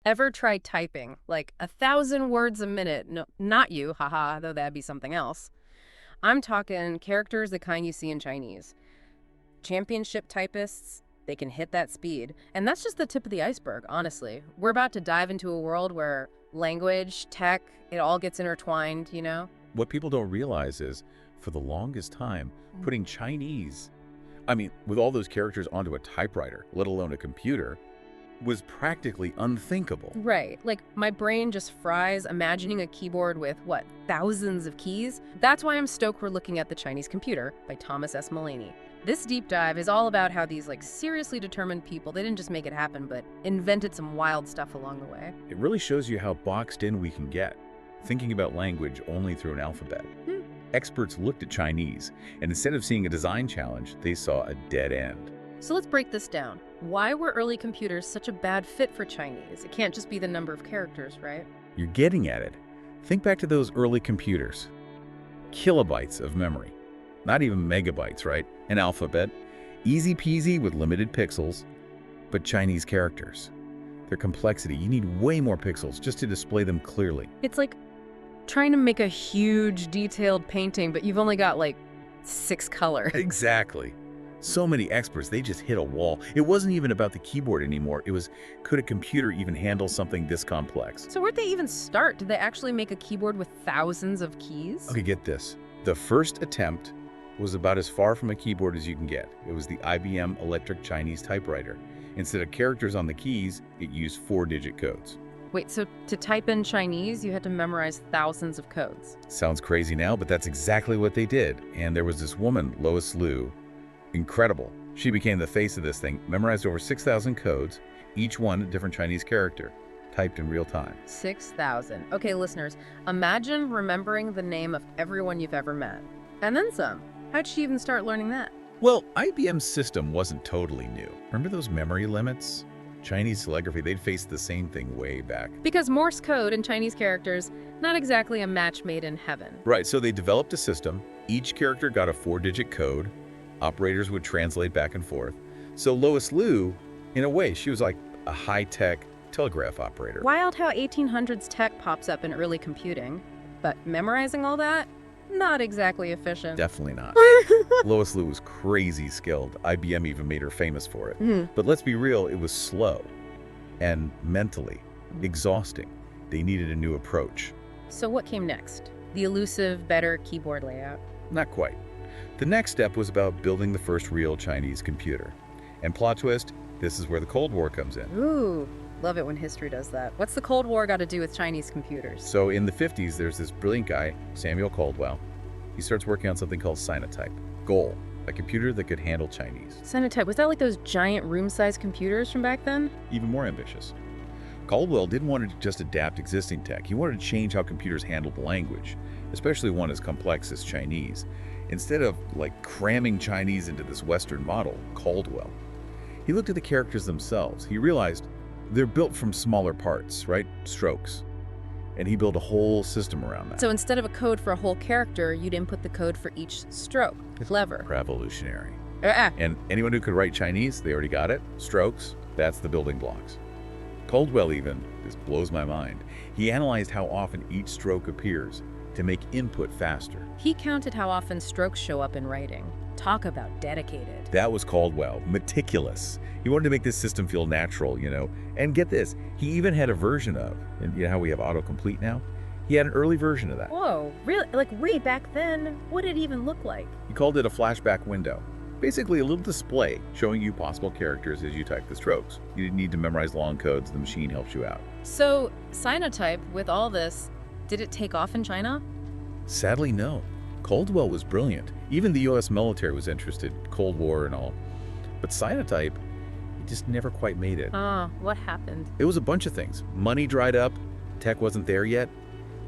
Ever tried typing like 1,000 words a minute? No, not you, haha, though that'd be something else. I'm talking characters the kind you see in Chinese. Championship typists, they can hit that speed. And that's just the tip of the iceberg, honestly. We're about to dive into a world where language, tech, it all gets intertwined, you know? What people don't realize is, for the longest time, putting Chinese, with all those characters onto a typewriter, let alone a computer, was practically unthinkable. Right. Like, my brain just fries imagining a keyboard with, what, thousands of keys? That's why I'm stoked we're looking at The Chinese Computer by Thomas S. Mullaney. This deep dive is all about how these, seriously determined people, they didn't just make it happen, but invented some wild stuff along the way. It really shows you how boxed in we can get, thinking about language only through an alphabet. Experts looked at Chinese, and instead of seeing a design challenge, they saw a dead end. So let's break this down. Why were early computers such a bad fit for Chinese? It can't just be the number of characters, right? You're getting at it. Think back to those early computers. Kilobytes of memory. Not even megabytes, right? An alphabet. Easy peasy with limited pixels. But Chinese characters. Their complexity. You need way more pixels just to display them clearly. It's like trying to make a huge, detailed painting, but you've only got, 6 colors. Exactly. So many experts, they just hit a wall. It wasn't even about the keyboard anymore. It was, could a computer even handle something this complex? So where'd they even start? Did they actually make a keyboard with thousands of keys? Okay, get this. The first attempt was about as far from a keyboard as you can get. It was the IBM Electric Chinese typewriter. Instead of characters on the keys, it used 4-digit codes. Wait, so to type in Chinese, you had to memorize thousands of codes? Sounds crazy now, but that's exactly what they did. And there was this woman, Lois Liu. Incredible. She became the face of this thing, memorized over 6,000 codes, each one a different Chinese character, typed in real time. 6,000. Okay, listeners, imagine remembering the name of everyone you've ever met. And then some. How'd she even start learning that? Well, IBM's system wasn't totally new. Remember those memory limits? Chinese calligraphy, they'd faced the same thing way back. Because Morse code and Chinese characters, not exactly a match made in heaven. Right, so they developed a system. Each character got a 4-digit code. Operators would translate back and forth. So Lois Liu, in a way, she was like a high-tech telegraph operator. Wild how 1800s tech pops up in early computing. But memorizing all that? Not exactly efficient. Definitely not. Lois Liu was crazy skilled. IBM even made her famous for it. Mhm. But let's be real, it was slow and mentally exhausting. They needed a new approach. So what came next? The elusive, better keyboard layout? Not quite. The next step was about building the first real Chinese computer. And plot twist, this is where the Cold War comes in. Ooh, love it when history does that. What's the Cold War got to do with Chinese computers? So in the 50s, there's this brilliant guy, Samuel Caldwell. He starts working on something called Sinotype. Goal, a computer that could handle Chinese. Sinotype, was that like those giant room-sized computers from back then? Even more ambitious. Caldwell didn't want to just adapt existing tech. He wanted to change how computers handled language, especially one as complex as Chinese. Instead of cramming Chinese into this Western model, Caldwell, he looked at the characters themselves. He realized they're built from smaller parts, right? Strokes. And he built a whole system around that. So instead of a code for a whole character, you'd input the code for each stroke. Clever. Revolutionary. And anyone who could write Chinese, they already got it. Strokes, that's the building blocks. Caldwell even, this blows my mind, he analyzed how often each stroke appears to make input faster. He counted how often strokes show up in writing. Talk about dedicated. That was Caldwell, meticulous. He wanted to make this system feel natural, And get this, he even had a version of, and you know how we have autocomplete now? He had an early version of that. Whoa, really? Way back then? What did it even look like? He called it a flashback window. Basically a little display showing you possible characters as you type the strokes. You didn't need to memorize long codes, the machine helps you out. So, Sinotype, with all this, did it take off in China? Sadly, no. Caldwell was brilliant. Even the US military was interested, Cold War and all. But Sinotype, it just never quite made it. What happened? It was a bunch of things. Money dried up, tech wasn't there yet.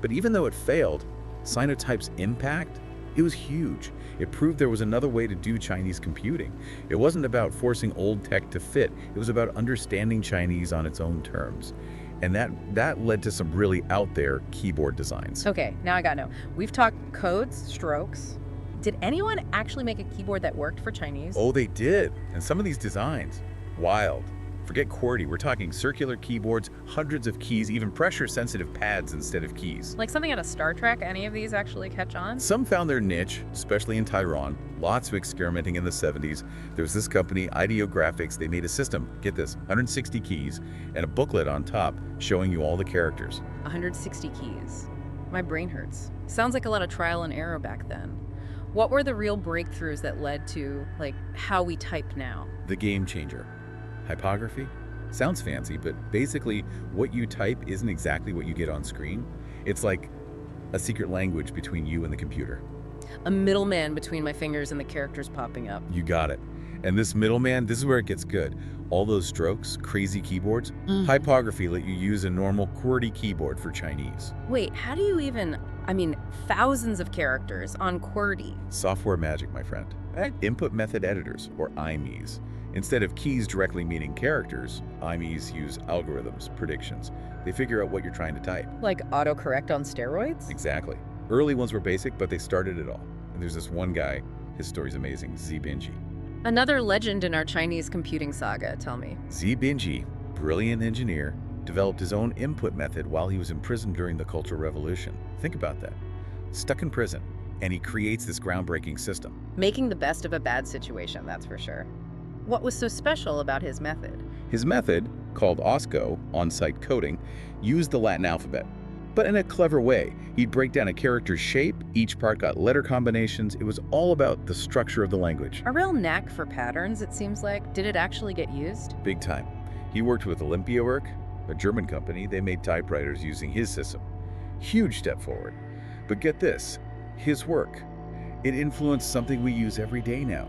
But even though it failed, Sinotype's impact, it was huge. It proved there was another way to do Chinese computing. It wasn't about forcing old tech to fit. It was about understanding Chinese on its own terms. And that led to some really out there keyboard designs. Okay, now I gotta know. We've talked codes, strokes. Did anyone actually make a keyboard that worked for Chinese? Oh, they did. And some of these designs, wild. Forget QWERTY, we're talking circular keyboards, hundreds of keys, even pressure-sensitive pads instead of keys. Like something out of Star Trek, any of these actually catch on? Some found their niche, especially in Taiwan. Lots of experimenting in the 70s. There was this company, Ideographics. They made a system, get this, 160 keys, and a booklet on top showing you all the characters. 160 keys. My brain hurts. Sounds like a lot of trial and error back then. What were the real breakthroughs that led to, like, how we type now? The game changer. Typography? Sounds fancy, but basically what you type isn't exactly what you get on screen. It's like a secret language between you and the computer. A middleman between my fingers and the characters popping up. You got it. And this middleman, this is where it gets good. All those strokes, crazy keyboards, typography let you use a normal QWERTY keyboard for Chinese. Wait, how do you even, thousands of characters on QWERTY? Software magic, my friend. Input method editors, or IMEs. Instead of keys directly meaning characters, IMEs use algorithms, predictions. They figure out what you're trying to type. Like autocorrect on steroids? Exactly. Early ones were basic, but they started it all. And there's this one guy, his story's amazing, Zibinji. Another legend in our Chinese computing saga, tell me. Zibinji, brilliant engineer, developed his own input method while he was imprisoned during the Cultural Revolution. Think about that. Stuck in prison, and he creates this groundbreaking system. Making the best of a bad situation, that's for sure. What was so special about his method? His method, called OSCO, on-site coding, used the Latin alphabet, but in a clever way. He'd break down a character's shape, each part got letter combinations. It was all about the structure of the language. A real knack for patterns, it seems like. Did it actually get used? Big time. He worked with Olympiawerk, a German company. They made typewriters using his system. Huge step forward. But get this, his work, it influenced something we use every day now.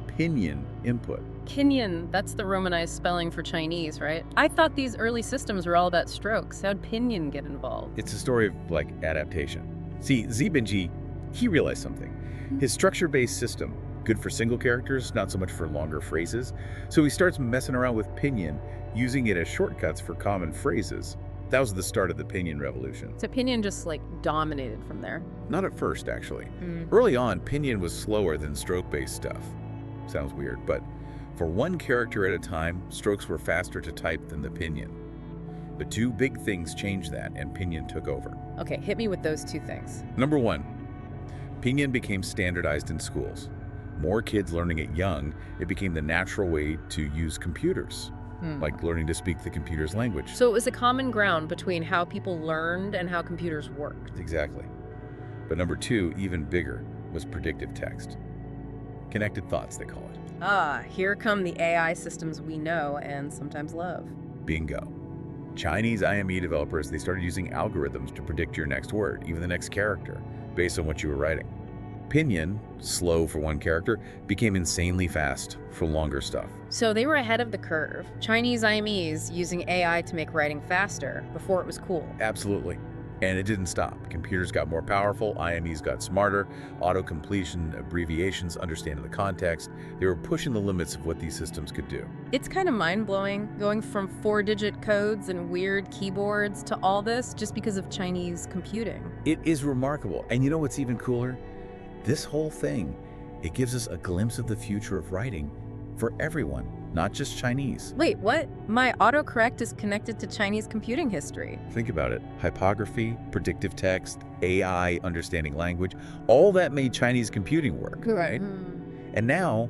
Pinyin input. Pinyin, that's the Romanized spelling for Chinese, right? I thought these early systems were all about strokes. How'd pinyin get involved? It's a story of, adaptation. See, Zibinji, he realized something. His structure-based system, good for single characters, not so much for longer phrases. So he starts messing around with pinyin, using it as shortcuts for common phrases. That was the start of the pinyin revolution. So pinyin just, dominated from there? Not at first, actually. Early on, pinyin was slower than stroke-based stuff. Sounds weird, but for one character at a time, strokes were faster to type than the pinyin. But two big things changed that, and pinyin took over. Okay, hit me with those two things. Number one, pinyin became standardized in schools. More kids learning it young, it became the natural way to use computers, like learning to speak the computer's language. So it was a common ground between how people learned and how computers worked. Exactly. But number two, even bigger, was predictive text. Connected thoughts, they call it. Ah, here come the AI systems we know and sometimes love. Bingo. Chinese IME developers, they started using algorithms to predict your next word, even the next character, based on what you were writing. Pinyin, slow for one character, became insanely fast for longer stuff. So they were ahead of the curve. Chinese IMEs using AI to make writing faster before it was cool. Absolutely. And it didn't stop. Computers got more powerful, IMEs got smarter, auto-completion, abbreviations, understanding the context. They were pushing the limits of what these systems could do. It's kind of mind-blowing, going from 4-digit codes and weird keyboards to all this just because of Chinese computing. It is remarkable. And you know what's even cooler? This whole thing, it gives us a glimpse of the future of writing for everyone, not just Chinese. Wait, what? My autocorrect is connected to Chinese computing history. Think about it. Typography, predictive text, AI, understanding language, all that made Chinese computing work, right? And now,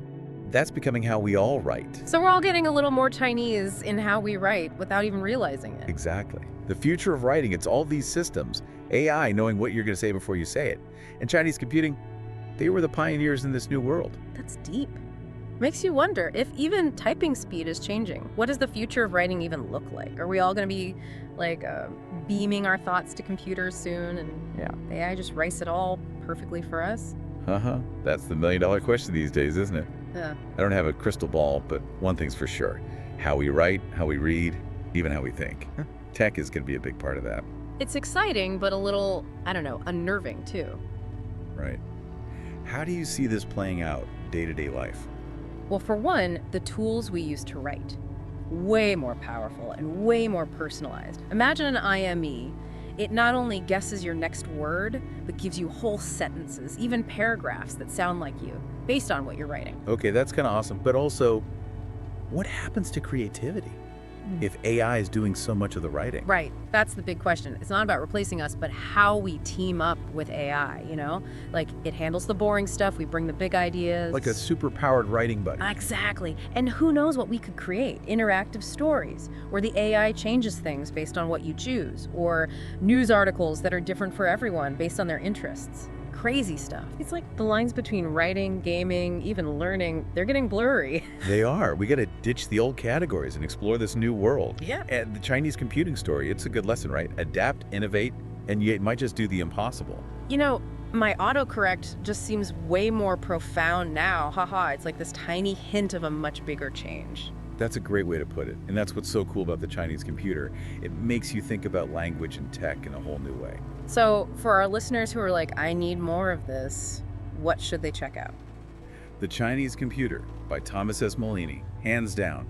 that's becoming how we all write. So we're all getting a little more Chinese in how we write without even realizing it. Exactly. The future of writing, it's all these systems. AI knowing what you're going to say before you say it. And Chinese computing, they were the pioneers in this new world. That's deep. Makes you wonder if even typing speed is changing. What does the future of writing even look like? Are we all going to be beaming our thoughts to computers soon and AI just writes it all perfectly for us? That's the million-dollar question these days, isn't it? Yeah. I don't have a crystal ball, but one thing's for sure. How we write, how we read, even how we think. Tech is going to be a big part of that. It's exciting, but a little, unnerving too. Right. How do you see this playing out day-to-day life? Well, for one, the tools we use to write. Way more powerful and way more personalized. Imagine an IME. It not only guesses your next word, but gives you whole sentences, even paragraphs that sound like you, based on what you're writing. Okay, that's kind of awesome. But also, what happens to creativity? if AI is doing so much of the writing? Right. That's the big question. It's not about replacing us, but how we team up with AI, you know? Like, it handles the boring stuff, we bring the big ideas. Like a super-powered writing buddy. Exactly. And who knows what we could create? Interactive stories, where the AI changes things based on what you choose, or news articles that are different for everyone based on their interests. Crazy stuff. It's like the lines between writing, gaming, even learning, they're getting blurry. They are. We got to ditch the old categories and explore this new world. Yeah. And the Chinese computing story, it's a good lesson, right? Adapt, innovate, and you might just do the impossible. You know, my autocorrect just seems way more profound now. Haha, it's like this tiny hint of a much bigger change. That's a great way to put it. And that's what's so cool about the Chinese computer. It makes you think about language and tech in a whole new way. So, for our listeners who are like, I need more of this, what should they check out? The Chinese Computer by Thomas S. Mullaney, hands down.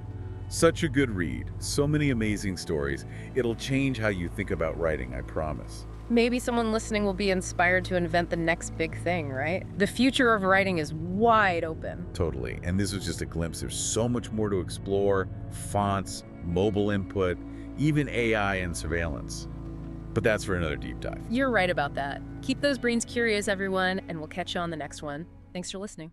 Such a good read. So many amazing stories. It'll change how you think about writing, I promise. Maybe someone listening will be inspired to invent the next big thing, right? The future of writing is wide open. Totally. And this was just a glimpse. There's so much more to explore. Fonts, mobile input, even AI and surveillance. But that's for another deep dive. You're right about that. Keep those brains curious, everyone, and we'll catch you on the next one. Thanks for listening.